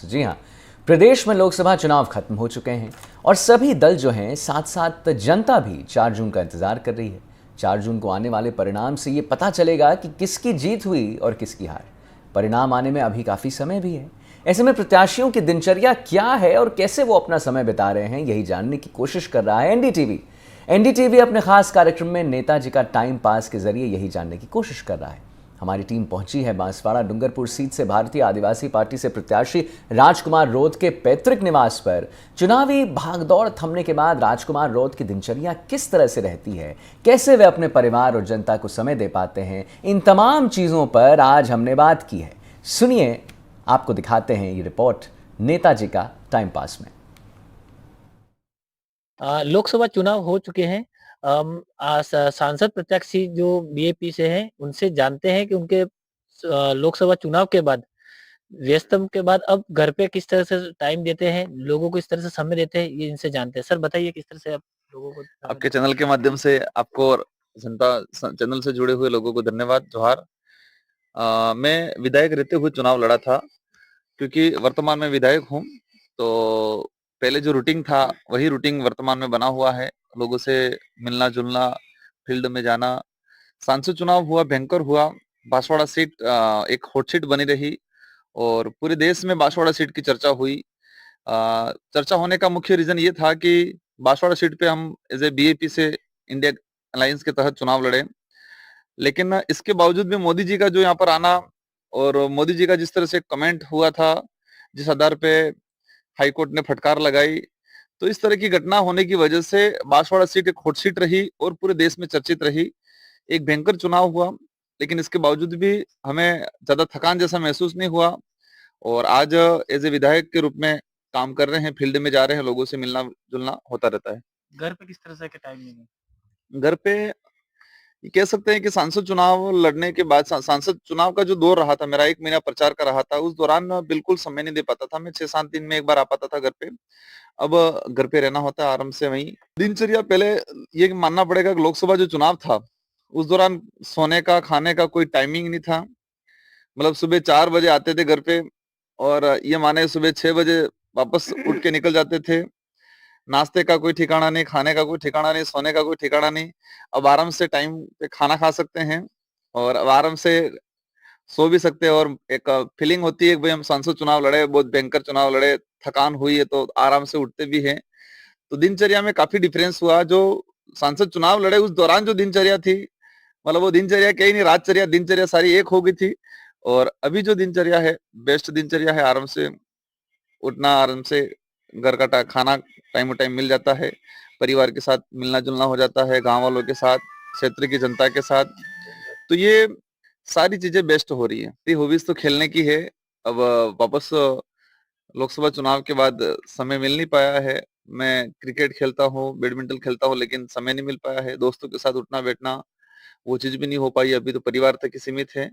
जी हाँ, प्रदेश में लोकसभा चुनाव खत्म हो चुके हैं और सभी दल जो हैं साथ साथ जनता भी 4 जून का इंतजार कर रही है। 4 जून को आने वाले परिणाम से ये पता चलेगा कि किसकी जीत हुई और किसकी हार। परिणाम आने में अभी काफ़ी समय भी है। ऐसे में प्रत्याशियों की दिनचर्या क्या है और कैसे वो अपना समय बिता रहे हैं, यही जानने की कोशिश कर रहा है एनडीटीवी। एनडीटीवी अपने खास कार्यक्रम में नेताजी का टाइम पास के जरिए यही जानने की कोशिश कर रहा है। हमारी टीम पहुंची है बांसवाड़ा डूंगरपुर सीट से भारतीय आदिवासी पार्टी से प्रत्याशी राजकुमार रोध के पैतृक निवास पर। चुनावी भागदौड़ थमने के बाद राजकुमार रोध की दिनचर्या किस तरह से रहती है, कैसे वे अपने परिवार और जनता को समय दे पाते हैं, इन तमाम चीजों पर आज हमने बात की है। सुनिए, आपको दिखाते हैं ये रिपोर्ट नेताजी का टाइम पास में। लोकसभा चुनाव हो चुके हैं। सांसद प्रत्याशी जो बीएपी से हैं, उनसे जानते हैं कि उनके लोकसभा चुनाव के बाद व्यस्तम के बाद अब घर पे किस तरह से टाइम देते हैं, लोगों को इस तरह से समय देते हैं, ये इनसे जानते हैं। सर बताइए किस तरह से आप लोगों को समय आपके देते चैनल के माध्यम से आपको और जनता चैनल से जुड़े हुए लोगों को धन्यवाद, जोहार। मैं विधायक रहते हुए चुनाव लड़ा था, क्योंकि वर्तमान में विधायक हूँ। तो पहले जो रूटीन था वही रूटीन वर्तमान में बना हुआ है। लोगों से मिलना जुलना, फील्ड में जाना। सांसद चुनाव हुआ, भयंकर हुआ। बांसवाड़ा सीट एक हॉट सीट बनी रही और पूरे देश में बांसवाड़ा सीट की चर्चा हुई। चर्चा होने का मुख्य रीजन ये था कि बांसवाड़ा सीट पे हम एज ए बीएपी से इंडिया अलायंस के तहत चुनाव लड़े, लेकिन इसके बावजूद भी मोदी जी का जो यहाँ पर आना और मोदी जी का जिस तरह से कमेंट हुआ था, जिस आधार पे हाई कोर्ट ने फटकार लगाई, तो इस तरह की घटना होने की वजह से बांसवाड़ा सीट एक हॉट सीट रही और पूरे देश में चर्चित रही। एक भयंकर चुनाव हुआ, लेकिन इसके बावजूद भी हमें ज्यादा थकान जैसा महसूस नहीं हुआ और आज एज ए विधायक के रूप में काम कर रहे हैं, फील्ड में जा रहे हैं, लोगों से मिलना जुलना होता रहता है। घर पे किस तरह से टाइम देंगे? घर पे ये कह सकते हैं कि सांसद चुनाव लड़ने के बाद सांसद चुनाव का जो दौर रहा था, मेरा 1 महीना प्रचार का रहा था, उस दौरान मैं बिल्कुल समय नहीं दे पाता था। मैं 6-7 दिन में एक बार आ पाता था घर पे। अब घर पे रहना होता है आराम से। वहीं दिनचर्या पहले ये मानना पड़ेगा कि लोकसभा जो चुनाव था उस दौरान सोने का खाने का कोई टाइमिंग नहीं था। मतलब सुबह 4 बजे आते थे घर पे और ये माने सुबह 6 बजे वापस उठ के निकल जाते थे। नाश्ते का कोई ठिकाना नहीं, खाने का कोई ठिकाना नहीं, सोने का कोई ठिकाना नहीं। अब आराम से टाइम पे खाना खा सकते हैं और अब आराम से सो भी सकते हैं और एक फीलिंग होती है कि भाई हम सांसद चुनाव लड़े, बहुत भयंकर चुनाव लड़े, थकान हुई है तो आराम से उठते भी हैं। तो दिनचर्या में काफी डिफरेंस हुआ। जो सांसद चुनाव लड़े उस दौरान जो दिनचर्या थी, मतलब वो दिनचर्या कहीं नहीं, रातचर्या दिनचर्या सारी एक हो गई थी। और अभी जो दिनचर्या है, बेस्ट दिनचर्या है। आराम से उठना, आराम से घर का खाना टाइम टू टाइम मिल जाता है, परिवार के साथ मिलना जुलना हो जाता है, गांव वालों के साथ, क्षेत्र की जनता के साथ। तो ये सारी चीजें बेस्ट हो रही है। ये हॉबीज तो खेलने की है। अब वापस लोकसभा चुनाव के बाद समय मिल नहीं पाया है। मैं क्रिकेट खेलता हूँ, बैडमिंटन खेलता हूँ, लेकिन समय नहीं मिल पाया है। दोस्तों के साथ उठना बैठना वो चीज भी नहीं हो पाई। अभी तो परिवार तक ही सीमित है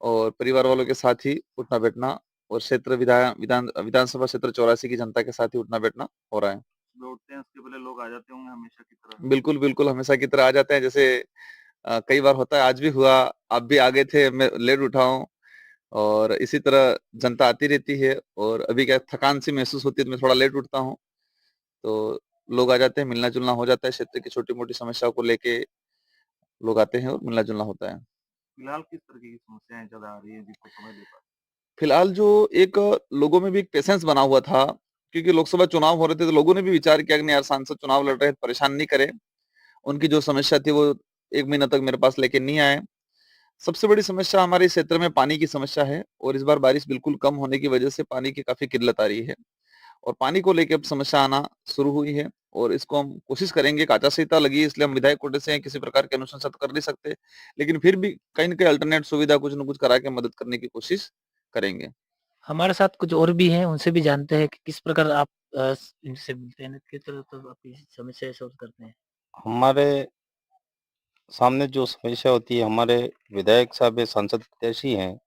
और परिवार वालों के साथ ही उठना बैठना और क्षेत्र विधानसभा क्षेत्र 84 की जनता के साथ ही उठना बैठना हो रहा है। सुबह उठते हैं उसके पहले लोग आ जाते होंगे हमेशा की तरह। बिल्कुल बिल्कुल, हमेशा की तरह आ जाते हैं। जैसे कई बार होता है, आज भी हुआ, आप भी आ गए थे, मैं लेट उठा हूँ और इसी तरह जनता आती रहती है। और अभी क्या थकान सी महसूस होती है तो मैं थोड़ा लेट उठता हूँ, तो लोग आ जाते हैं, मिलना जुलना हो जाता है। क्षेत्र की छोटी मोटी समस्याओं को लेके लोग आते हैं और मिलना जुलना होता है। फिलहाल किस तरह की समस्याएं ज्यादा आ रही है जिसको समय दे पाए? फिलहाल जो एक लोगों में भी एक पेशेंस बना हुआ था, क्योंकि लोकसभा चुनाव हो रहे थे तो लोगों ने भी विचार किया कि नहीं यार, सांसद चुनाव लड़ रहे हैं, परेशान नहीं करे। उनकी जो समस्या थी वो 1 महीना तक मेरे पास लेके नहीं आए। सबसे बड़ी समस्या हमारे क्षेत्र में पानी की समस्या है और इस बार बारिश बिल्कुल कम होने की वजह से पानी की काफी किल्लत आ रही है और पानी को लेकर अब समस्या आना शुरू हुई है। और इसको हम कोशिश करेंगे, आचार संहिता लगी है इसलिए हम विधायक कोटे से किसी प्रकार के अनुशंसा तो कर नहीं सकते, लेकिन फिर भी कहीं ना कहीं अल्टरनेट सुविधा कुछ न कुछ करा के मदद करने की कोशिश करेंगे। हमारे साथ कुछ और भी हैं, उनसे भी जानते हैं कि किस प्रकार आप इनसे मिलते हैं, किस तरह तो अपनी समस्या सॉल्व करते हैं। हमारे सामने जो समस्या होती है, हमारे विधायक साहब या सांसद प्रत्याशी हैं,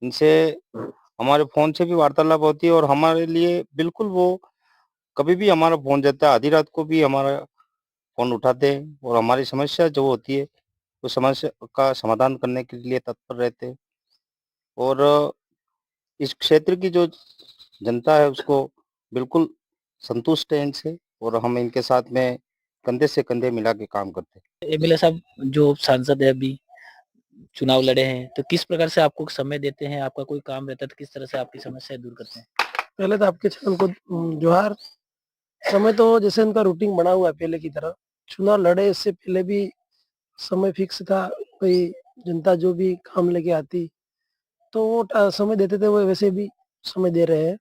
इनसे हमारे फ़ोन से भी वार्तालाप होती है और हमारे लिए बिल्कुल वो कभी भी हमारा फ़ोन जाता है, आधी रात को भी हमारा फ़ोन उठाते हैं और हमारी समस्या जो होती है, उस समस्या का समाधान करने के लिए तत्पर रहते हैं। और इस क्षेत्र की जो जनता है उसको बिल्कुल संतुष्ट है इनसे और हम इनके साथ में कंधे से कंधे मिला के काम करते हैं। एमएलए साहब जो सांसद है अभी चुनाव लड़े हैं, तो किस प्रकार से आपको समय देते हैं? आपका कोई काम रहता है तो किस तरह से आपकी समस्याएं दूर करते हैं? पहले तो आपके चैनल को जोहार। समय तो जैसे उनका रूटीन बना हुआ है पहले की तरह। चुनाव लड़े इससे पहले भी समय फिक्स था, कोई जनता जो भी काम लेके आती तो वो समय देते थे, वो वैसे भी समय दे रहे हैं।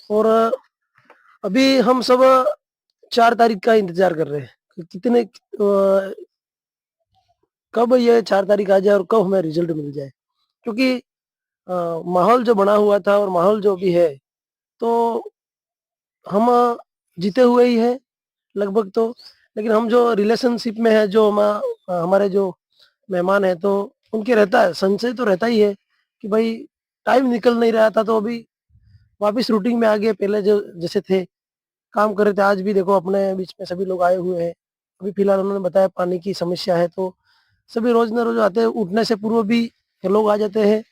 और अभी हम सब 4 तारीख का इंतजार कर रहे हैं कि कितने कब ये 4 तारीख आ जाए और कब हमें रिजल्ट मिल जाए, क्योंकि माहौल जो बना हुआ था और माहौल जो भी है, तो हम जीते हुए ही हैं लगभग तो। लेकिन हम जो रिलेशनशिप में है, जो हमारे जो मेहमान है, तो उनके रहता है संशय, तो रहता ही है कि भाई टाइम निकल नहीं रहा था, तो अभी वापस रूटीन में आ गए। पहले जो जैसे थे काम कर रहे थे, आज भी देखो अपने बीच में सभी लोग आए हुए हैं। अभी फिलहाल उन्होंने बताया पानी की समस्या है, तो सभी रोज न रोज आते हैं। उठने से पूर्व भी लोग आ जाते हैं,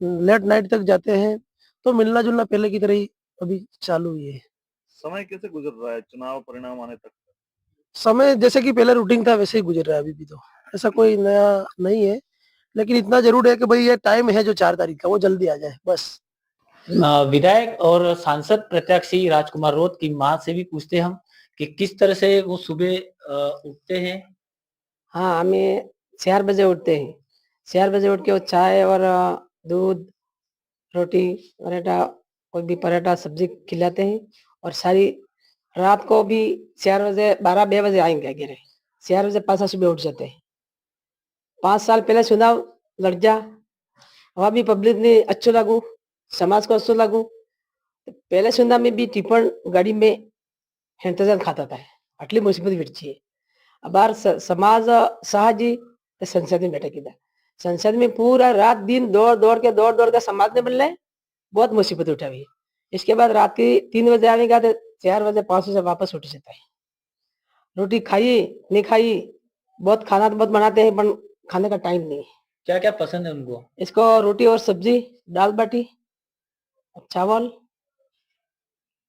लेट नाइट तक जाते हैं, तो मिलना जुलना पहले की तरह ही अभी चालू ही है। समय कैसे गुजर रहा है चुनाव परिणाम आने तक? समय जैसे कि पहले रूटीन था वैसे ही गुजर रहा है अभी भी, तो ऐसा कोई नया नहीं है। लेकिन इतना जरूर है कि भाई ये टाइम है जो 4 तारीख का, वो जल्दी आ जाए बस। विधायक और सांसद प्रत्याशी राजकुमार रोत की मां से भी पूछते हैं हम कि किस तरह से वो सुबह उठते हैं। हाँ, हमें 4 बजे उठते हैं। 4 बजे उठ के वो चाय और दूध, रोटी, पराठा, कोई भी पराठा, सब्जी खिलाते हैं। और सारी रात को भी 4 बजे 12-2 बजे आएंगे घेरे। 4 बजे पासा सुबह उठ जाते हैं। 5 साल पहले चुनाव लड़ जा, वहाँ भी पब्लिक ने अच्छो लागू, समाज को अच्छो लागू। पहले चुनाव में भी टिप्पण गाड़ी में इंतजार खाता था, आटली मुसीबत वीटची है। अबार समाज साहजी संसद में बैठे किया, संसद में पूरा रात दिन दौड़ दौड़ के समाज ने बनले बहुत मुसीबत उठावी। इसके बाद रात की 3 बजे आएगा तो 4 बजे 5 बजे वापस उठ जाता है। रोटी खाई नहीं खाई, बहुत खाना तो बहुत बनाते हैं पर खाने का टाइम नहीं है। क्या क्या पसंद है उनको? इसको रोटी और सब्जी, दाल बाटी, चावल,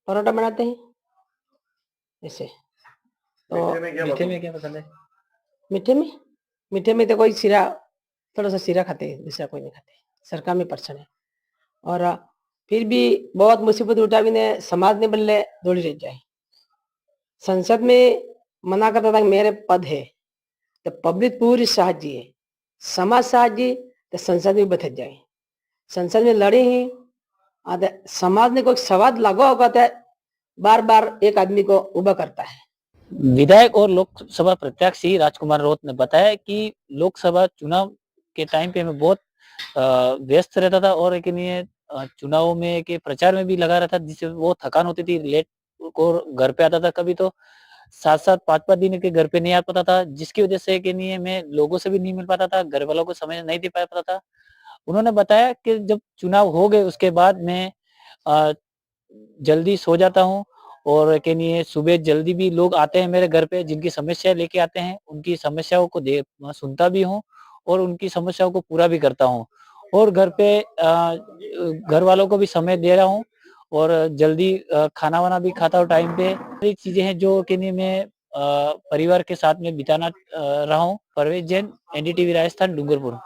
परोठा बनाते हैं ऐसे। तो मीठे में क्या पसंद है? मीठे में तो कोई सीरा, थोड़ा सा सीरा खाते हैं, दूसरा कोई नहीं खाते। सरकार में परसन है। और फिर भी बहुत मुसीबत उठावी ने समाज ने बल्ले दौड़ी रह जाए। संसद में मना करता था कि मेरे पद है, तो पब्लिक पूरी साहजी है, समाज साहजी, तो संसद में बथ जाए। संसद में लड़े हैं, आधे समाज ने कोई सवाल लगा होगा तो बार बार एक आदमी को उबा करता है। विधायक और लोकसभा प्रत्याशी राजकुमार रोत ने बताया कि लोकसभा चुनाव के टाइम पे मैं बहुत व्यस्त रहता था और एक चुनाव में के प्रचार में भी लगा रहता, जिससे वो थकान होती थी। लेट को घर पे आता था, कभी तो 7-7 5-5 दिन के घर पे नहीं आ पाता था, जिसकी वजह से कि नहीं मैं लोगों से भी नहीं मिल पाता था, घर वालों को समय नहीं दे पाता था। उन्होंने बताया कि जब चुनाव हो गए उसके बाद मैं जल्दी सो जाता हूँ और कि नहीं सुबह जल्दी भी लोग आते हैं मेरे घर पे, जिनकी समस्या लेके आते हैं, उनकी समस्याओं को सुनता भी हूँ और उनकी समस्याओं को पूरा भी करता हूँ और घर पे घर वालों को भी समय दे रहा हूँ और जल्दी खाना वाना भी खाता हूँ टाइम पे। सारी चीजें हैं जो कि नहीं मैं परिवार के साथ में बिताना रहा हूँ। परवेज जैन, एनडीटीवी राजस्थान, डूंगरपुर।